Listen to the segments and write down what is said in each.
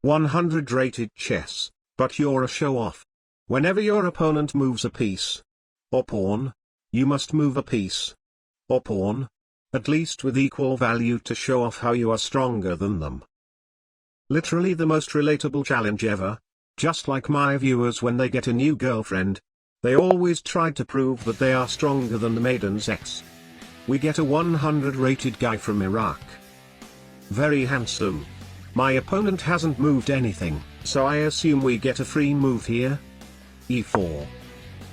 100 rated chess, but you're a show-off. Whenever your opponent moves a piece, or pawn, you must move a piece, or pawn, at least with equal value to show off how you are stronger than them. Literally the most relatable challenge ever. Just like my viewers when they get a new girlfriend. They always try to prove that they are stronger than the maiden's ex. We get a 100 rated guy from Iraq. Very handsome. My opponent hasn't moved anything, so I assume we get a free move here. e4.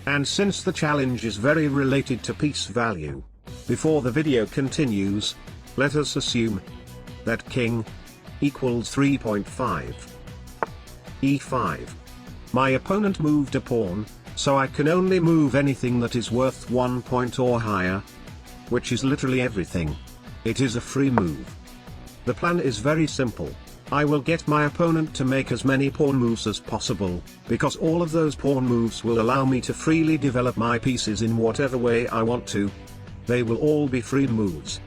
And since the challenge is very related to piece value, before the video continues, let us assume that king equals 3.5. e5. My opponent moved a pawn, so I can only move anything that is worth 1 point or higher, which is literally everything. It is a free move. The plan is very simple. I will get my opponent to make as many pawn moves as possible, because all of those pawn moves will allow me to freely develop my pieces in whatever way I want to. They will all be free moves.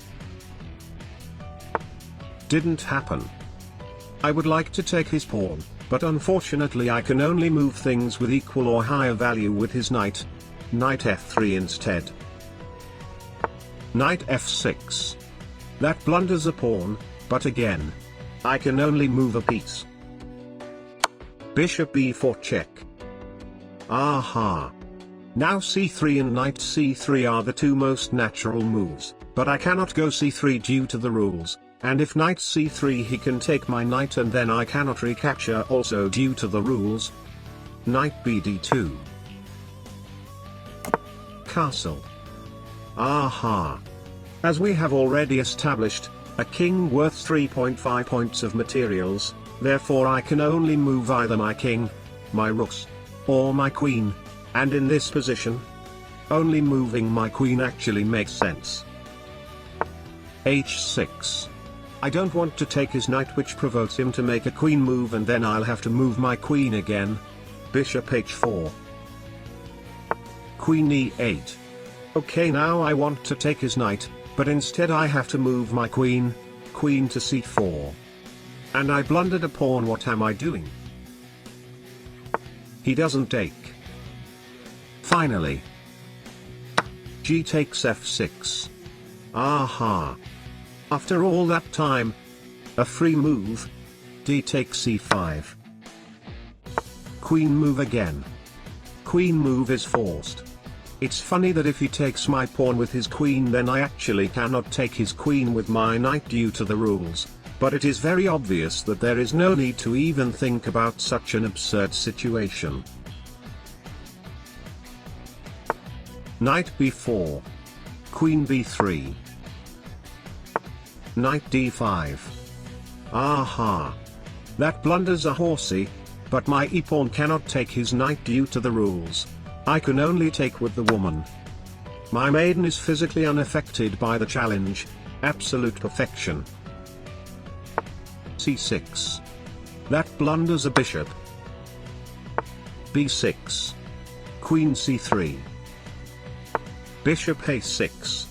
Didn't happen. I would like to take his pawn, but unfortunately I can only move things with equal or higher value with his knight. Knight f3 instead. Knight f6. That blunders a pawn, but again, I can only move a piece. Bishop b4 check. Aha. Now c3 and knight c3 are the two most natural moves, but I cannot go c3 due to the rules, and if knight c3 he can take my knight and then I cannot recapture also due to the rules. Knight bd2. Castle. Aha. As we have already established, a king worth 3.5 points of materials, therefore I can only move either my king, my rooks, or my queen, and in this position, only moving my queen actually makes sense. h6. I don't want to take his knight, which provokes him to make a queen move, and then I'll have to move my queen again. Bishop h4. Queen e8. Okay, now I want to take his knight, but instead I have to move my queen to c4. And I blundered a pawn. What am I doing? He doesn't take. Finally. G takes f6. Aha. After all that time, a free move. D takes c5. Queen move again. Queen move is forced. It's funny that if he takes my pawn with his queen, then I actually cannot take his queen with my knight due to the rules, but it is very obvious that there is no need to even think about such an absurd situation. Knight b4. Queen b3. Knight d5. Aha. That blunders a horsey, but my e-pawn cannot take his knight due to the rules. I can only take with the woman. My maiden is physically unaffected by the challenge. Absolute perfection. c6. That blunders a bishop. b6. Queen c3. Bishop a6.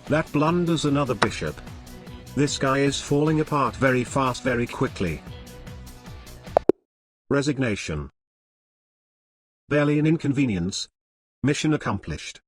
That blunders another bishop. This guy is falling apart very fast, very quickly. Resignation. Barely an inconvenience. Mission accomplished.